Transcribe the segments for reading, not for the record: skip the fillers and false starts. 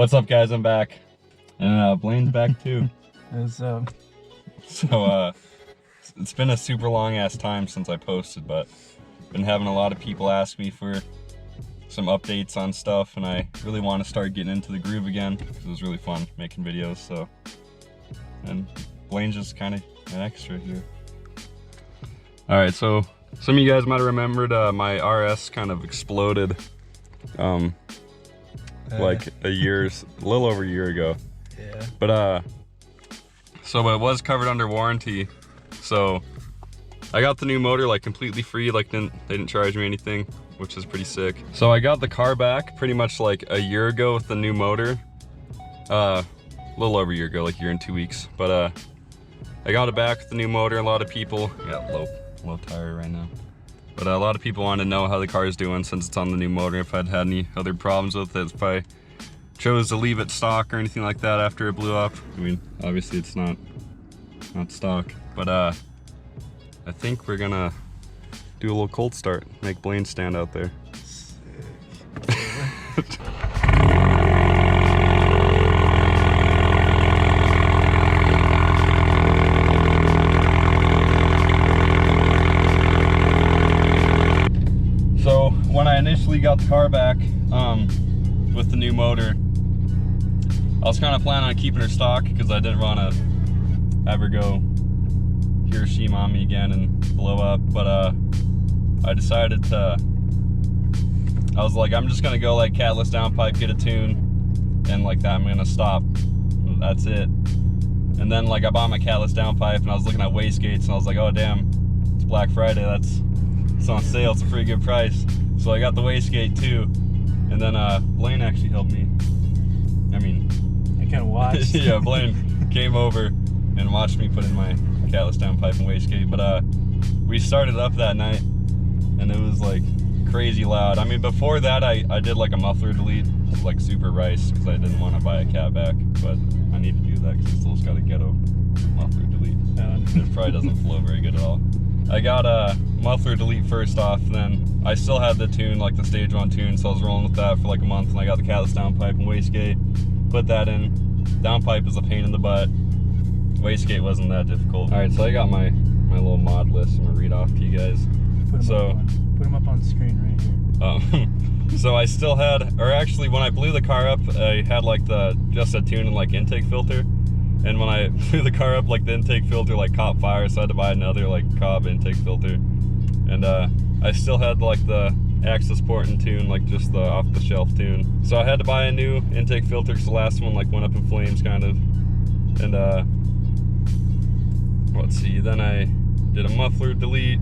What's up, guys? I'm back, and Blaine's back too. So it's been a super long ass time since I posted, but been having a lot of people ask me for some updates on stuff, and I really want to start getting into the groove again because it was really fun making videos. So, and Blaine's just kind of an extra here. All right, so some of you guys might have remembered my RS kind of exploded like a little over a year ago. Yeah. But so it was covered under warranty. So I got the new motor like completely free, like they didn't charge me anything, which is pretty sick. So I got the car back pretty much like a year ago with the new motor. A little over a year ago, like a year and 2 weeks. But I got it back with the new motor. A lot of people, got low tire right now. But a lot of people wanted to know how the car is doing since it's on the new motor, if I'd had any other problems with it, if I chose to leave it stock or anything like that after it blew up. I mean, obviously it's not stock, but I think we're gonna do a little cold start, make Blaine stand out there. So when I initially got the car back with the new motor, I was kind of planning on keeping her stock because I didn't want to have her go Hiroshima on me again and blow up. But I decided to, I was like, I'm just gonna go like catless downpipe, get a tune, and like that I'm gonna stop. That's it. And then like I bought my catless downpipe and I was looking at wastegates and I was like, oh damn, it's Black Friday, it's on sale, it's a pretty good price. So I got the wastegate too. And then Blaine actually helped me. I mean, I kind of watched. Yeah, Blaine came over and watched me put in my catless downpipe and wastegate. But we started up that night and it was like crazy loud. I mean, before that I did like a muffler delete, like super rice, because I didn't want to buy a cat back, but I need to do that because it still's got a ghetto muffler delete. It probably doesn't flow very good at all. I got a muffler delete first off, and then I still had the tune, like the stage 1 tune, so I was rolling with that for like a month, and I got the catless downpipe and wastegate, put that in. Downpipe is a pain in the butt. Wastegate wasn't that difficult. All right, so I got my little mod list I'm gonna read off to you guys. Put them up on the screen right here. So I still had, or actually when I blew the car up, I had like just a tune and like intake filter. And when I blew the car up, like the intake filter like caught fire, so I had to buy another like Cobb intake filter. And I still had like the access port and tune, like just the off-the-shelf tune. So I had to buy a new intake filter because the last one like went up in flames kind of. And let's see, then I did a muffler delete,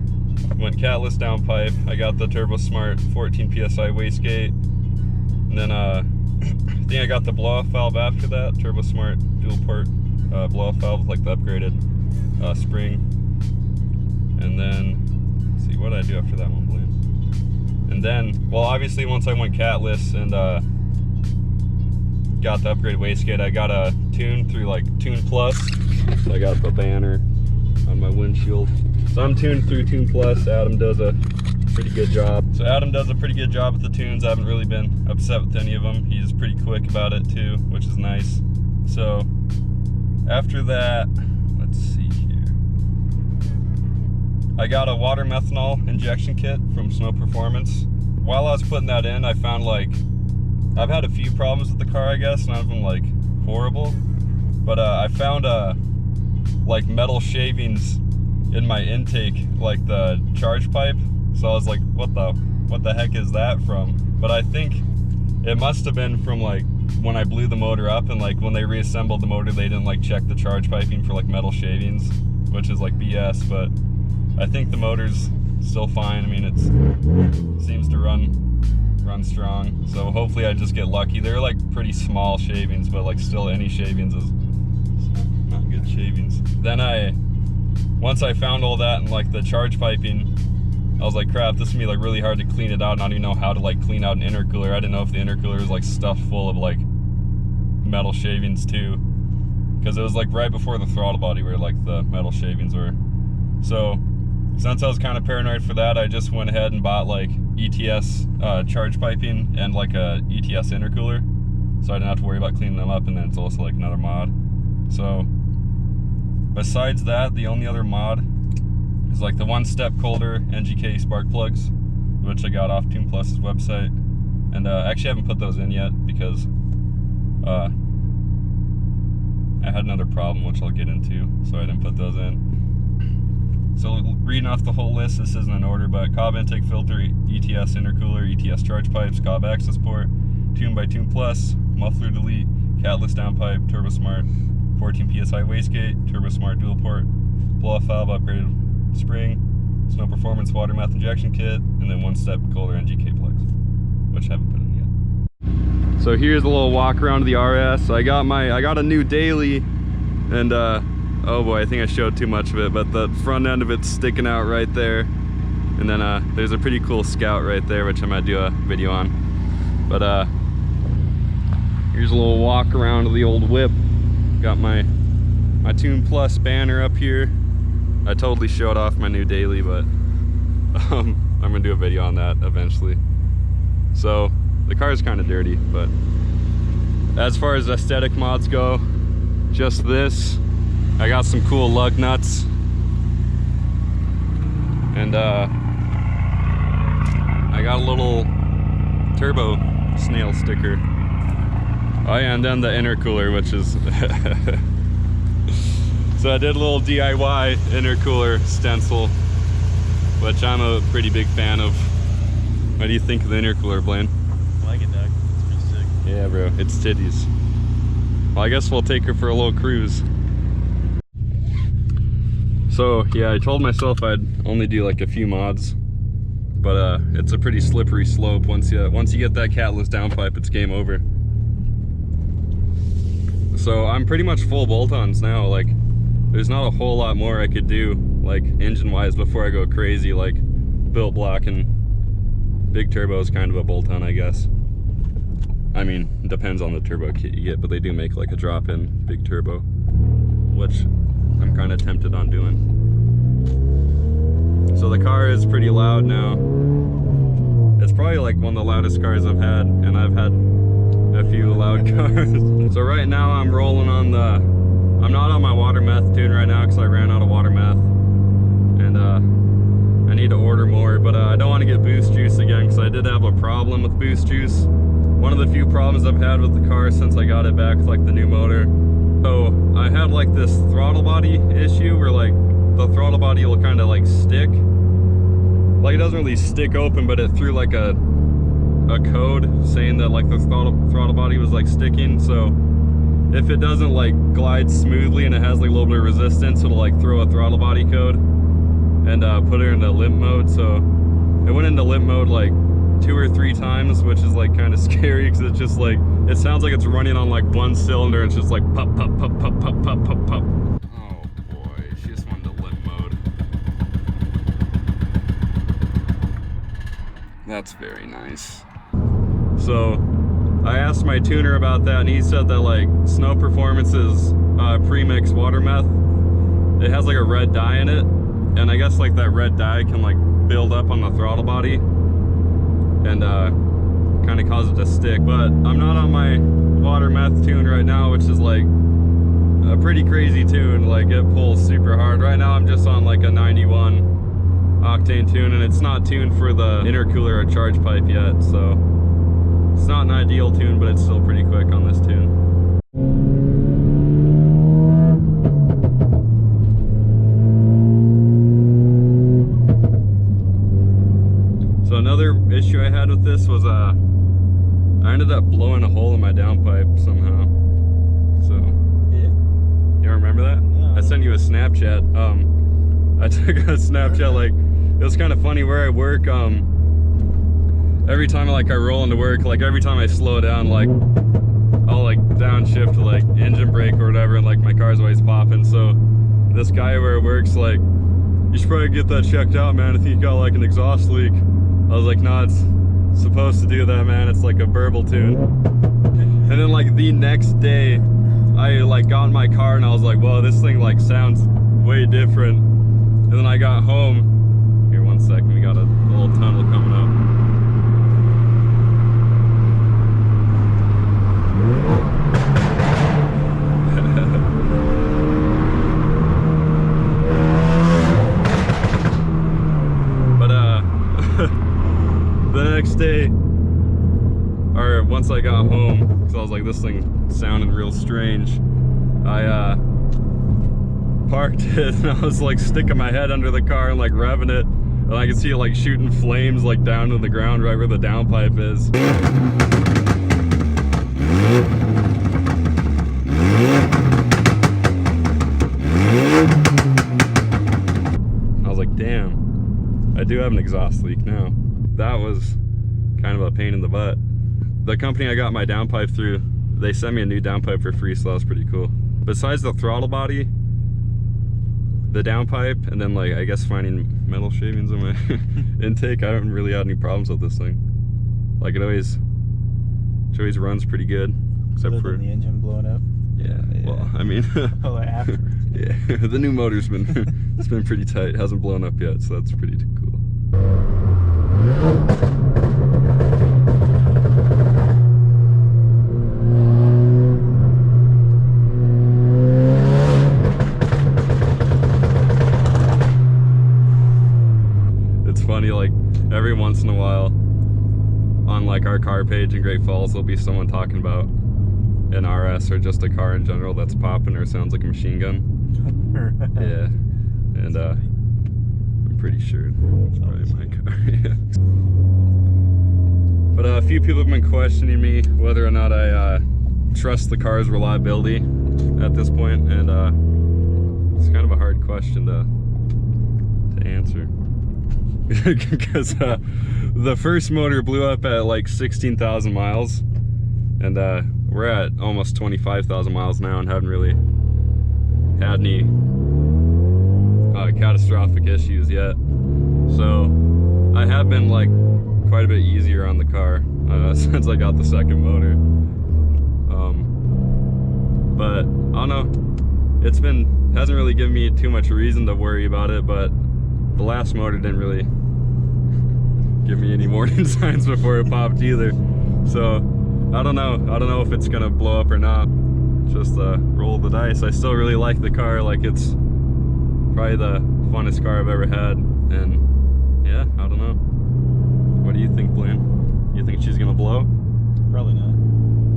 went catless downpipe. I got the Turbo Smart 14 PSI wastegate. And then I think I got the blow-off valve after that, Turbo Smart dual port blow-off valve with like the upgraded spring. And then, let's see, what did I do after that one, Blaine? And then, well, obviously once I went catless and got the upgraded wastegate, I got a tune through like Tune Plus. So I got the banner on my windshield. So I'm tuned through Tune Plus. Adam does a pretty good job. So Adam does a pretty good job with the tunes. I haven't really been upset with any of them. He's pretty quick about it too, which is nice. So after that, let's see here. I got a water methanol injection kit from Snow Performance. While I was putting that in, I found like, I've had a few problems with the car, I guess, none of them like horrible. But I found like metal shavings in my intake, like the charge pipe. So I was like, what the heck is that from? But I think it must have been from like when I blew the motor up, and like when they reassembled the motor, they didn't like check the charge piping for like metal shavings, which is like BS. But I think the motor's still fine. I mean, it seems to run strong. So hopefully I just get lucky. They're like pretty small shavings, but like still any shavings is not good shavings. Then once I found all that and like the charge piping, I was like, crap, this is gonna be like really hard to clean it out, and I don't even know how to like clean out an intercooler. I didn't know if the intercooler was like stuffed full of like metal shavings too, because it was like right before the throttle body where like the metal shavings were. So since I was kind of paranoid for that, I just went ahead and bought like ETS charge piping and like a ETS intercooler. so I didn't have to worry about cleaning them up, and then it's also like another mod. So besides that, the only other mod is like the one-step Colder NGK spark plugs, which I got off Tune Plus's website, and I actually haven't put those in yet because I had another problem which I'll get into, so I didn't put those in. So reading off the whole list, this isn't in order, but Cobb intake filter, ETS intercooler, ETS charge pipes, Cobb access port, Tune by Tune Plus, muffler delete, catalyst downpipe, turbo smart, 14 psi wastegate, turbo smart dual port, blow off valve, upgraded spring, Snow Performance water mouth injection kit, and then one-step Colder NGK plugs, which I haven't put in yet. So here's a little walk around the RS. I got a new daily, and oh boy, I think I showed too much of it, but the front end of it's sticking out right there. And then there's a pretty cool Scout right there, which I might do a video on. But here's a little walk around of the old whip. Got my Tune Plus banner up here. I totally showed off my new daily, but I'm gonna do a video on that eventually. So the car is kind of dirty, but as far as aesthetic mods go, just this. I got some cool lug nuts, and I got a little turbo snail sticker. Oh yeah, and then the intercooler, which is so I did a little DIY intercooler stencil, which I'm a pretty big fan of. What do you think of the intercooler, Blaine? I like it, Doug. It's pretty sick. Yeah, bro, it's titties. Well, I guess we'll take her for a little cruise. So yeah, I told myself I'd only do like a few mods, but it's a pretty slippery slope. Once you get that catalyst downpipe, it's game over. So I'm pretty much full bolt-ons now. Like, there's not a whole lot more I could do, like engine-wise, before I go crazy. Like built block and big turbo is kind of a bolt-on, I guess. I mean, it depends on the turbo kit you get, but they do make like a drop-in big turbo, which I'm kind of tempted on doing. So the car is pretty loud now. It's probably like one of the loudest cars I've had, and I've had a few loud cars. So right now I'm rolling on I'm not on my water meth tune right now because I ran out of water meth, and I need to order more, but I don't want to get boost juice again because I did have a problem with boost juice. One of the few problems I've had with the car since I got it back with like the new motor. So I had like this throttle body issue where like the throttle body will kind of like stick. Like it doesn't really stick open, but it threw like a code saying that like the throttle body was like sticking. So if it doesn't like glide smoothly and it has like a little bit of resistance, it'll like throw a throttle body code and put her into limp mode. So it went into limp mode like 2 or 3 times, which is like kind of scary because it's just like, it sounds like it's running on like one cylinder. It's just like pop, pop, pop, pop, pop, pop, pop, pop. Oh boy, she just went into limp mode. That's very nice. So I asked my tuner about that, and he said that like Snow Performance's pre-mix water meth, it has like a red dye in it, and I guess like that red dye can like build up on the throttle body and kind of cause it to stick. But I'm not on my water meth tune right now, which is like a pretty crazy tune. Like it pulls super hard. Right now I'm just on like a 91 octane tune, and it's not tuned for the intercooler or charge pipe yet, so it's not an ideal tune, but it's still pretty quick on this tune. So another issue I had with this was I ended up blowing a hole in my downpipe somehow. So yeah, you remember that? No. I sent you a Snapchat. I took a Snapchat, like it was kind of funny where I work. Every time I roll into work, like every time I slow down, like I'll like downshift to like engine brake or whatever, and like my car's always popping. So this guy where it works, like, you should probably get that checked out, man. I think you got like an exhaust leak. I was like, nah, it's supposed to do that, man. It's like a burble tune. And then like the next day, I like got in my car and I was like, whoa, this thing like sounds way different. And then I got home. Here, 1 second, we got a little tunnel coming up. The next day, or once I got home, because I was like, this thing sounded real strange, I parked it and I was like sticking my head under the car and like revving it, and I could see it like shooting flames like down to the ground right where the downpipe is. I was like, damn, I do have an exhaust leak now. That was kind of a pain in the butt. The company I got my downpipe through, they sent me a new downpipe for free, so that was pretty cool. Besides the throttle body, the downpipe, and then like I guess finding metal shavings in my intake, I haven't really had any problems with this thing. Like it always runs pretty good, except for the engine blowing up. Yeah. Well, I mean, oh, after. Yeah, the new motor's been it's been pretty tight. It hasn't blown up yet, so that's pretty cool. It's funny, like every once in a while on like our car page in Great Falls, there'll be someone talking about an RS or just a car in general that's popping or sounds like a machine gun. Yeah, and I'm pretty sure it's probably my car. Yeah. But a few people have been questioning me whether or not I trust the car's reliability at this point, and it's kind of a hard question to answer. Because the first motor blew up at like 16,000 miles, and we're at almost 25,000 miles now and haven't really had any catastrophic issues yet. So I have been like quite a bit easier on the car since I got the second motor. But I don't know, hasn't really given me too much reason to worry about it, but the last motor didn't really give me any warning signs before it popped either. So I don't know if it's gonna blow up or not. Just roll the dice. I still really like the car. Like, it's probably the funnest car I've ever had, and yeah, I don't know. What do you think, Blaine? You think she's gonna blow? Probably not.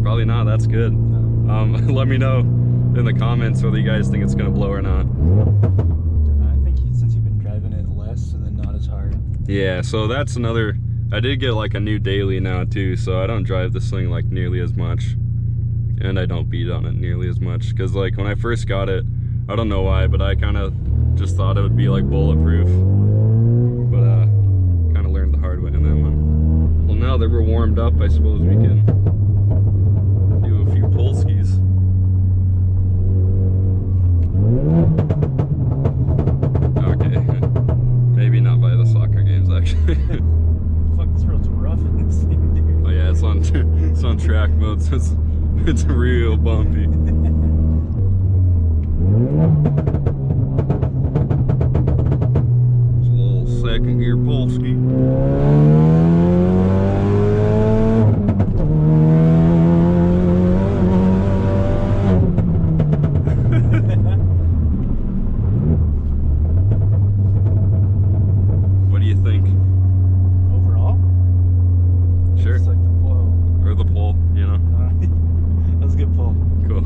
Probably not. That's good. No. Let me know in the comments whether you guys think it's gonna blow or not. I think since you've been driving it less and then not as hard. Yeah, so that's another. I did get like a new daily now too, so I don't drive this thing like nearly as much, and I don't beat on it nearly as much, because like when I first got it, I don't know why, but I kind of just thought it would be like bulletproof, but kind of learned the hard way on that one. Well, now that we're warmed up, I suppose we can do a few pull skis. Okay, maybe not by the soccer games actually. Fuck, this road's rough in this thing, dude. Oh yeah, it's on track mode, so it's real bumpy. It's a little second gear Polski. What do you think? Overall? Sure. Just like the flow. Or the pole, you know? That was a good pull. Cool.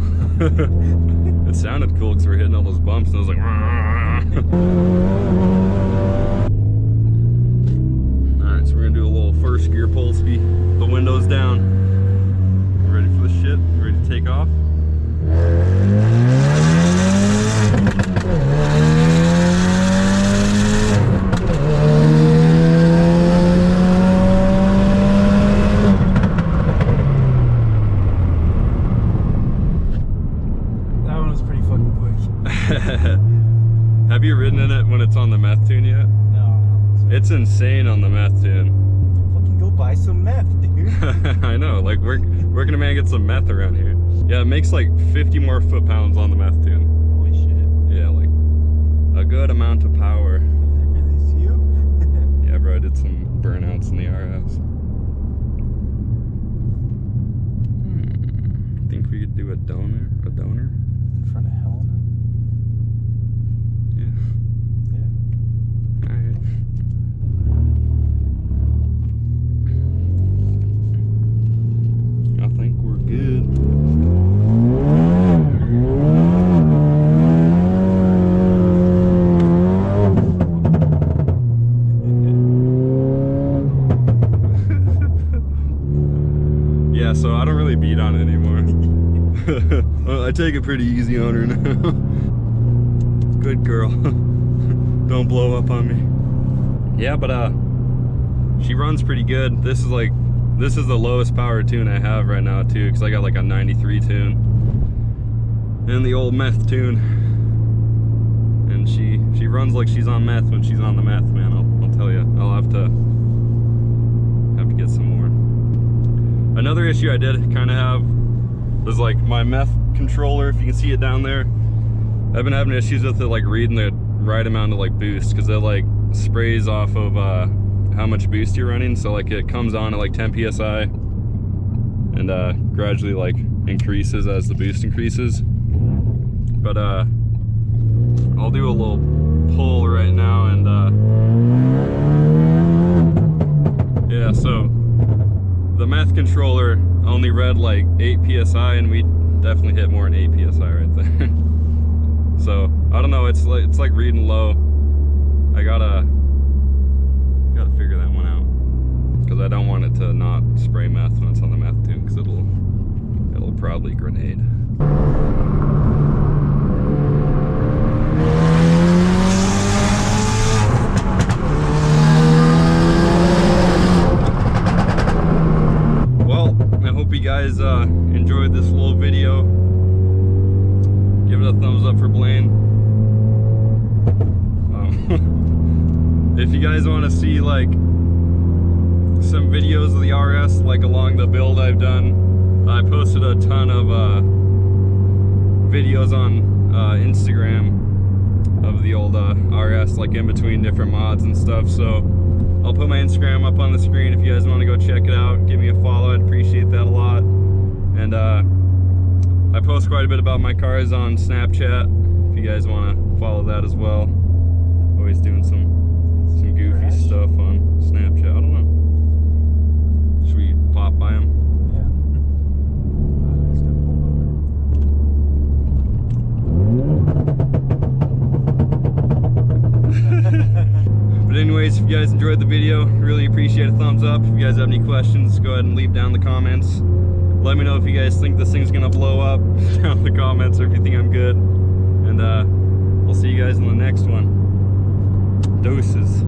It sounded cool because we're hitting all those bumps, and I was like, alright, so we're gonna do a little first gear Polski. The window's down. Ready for the shit? Ready to take off? Have you ridden in it when it's on the meth tune yet? No, I don't think so. It's insane on the meth tune. Fucking go buy some meth, dude. I know, like where can a man get some meth around here? Yeah, it makes like 50 more foot-pounds on the meth tune. Holy shit. Yeah, like a good amount of power. Is this you? Yeah, bro, I did some burnouts in the RS. Think we could do a donor? In front of Helena? Yeah. Yeah. Alright. Yeah, so I don't really beat on it anymore. Well, I take it pretty easy on her now. Good girl. Don't blow up on me. Yeah, but she runs pretty good. This is the lowest power tune I have right now too, because I got like a 93 tune and the old meth tune, and she runs like she's on meth when she's on the meth, man. I'll tell you. I'll have to get some more. Another issue I did kind of have was like my meth controller, if you can see it down there. I've been having issues with it, like reading the right amount of like boost, because it like sprays off of how much boost you're running. So like it comes on at like 10 psi and gradually like increases as the boost increases. But I'll do a little pull right now, and yeah, so the meth controller only read like 8 psi, and we definitely hit more than 8 psi right there. So I don't know, it's like reading low. I gotta figure that one out, because I don't want it to not spray meth when it's on the meth tune, because it'll probably grenade. Well, I hope you guys enjoyed this little video. Give it a thumbs up for Blaine. If you guys want to see like some videos of the RS, like along the build I've done, I posted a ton of videos on Instagram of the old RS, like in between different mods and stuff. So I'll put my Instagram up on the screen if you guys want to go check it out. Give me a follow, I'd appreciate that a lot. And I post quite a bit about my cars on Snapchat, if you guys want to follow that as well. Always doing some goofy stuff on Snapchat. I don't know. Should we pop by him? Yeah. He's gonna pull over. But anyways, if you guys enjoyed the video, really appreciate a thumbs up. If you guys have any questions, go ahead and leave down in the comments. Let me know if you guys think this thing's gonna blow up down in the comments, or if you think I'm good. And I'll see you guys in the next one. Doses.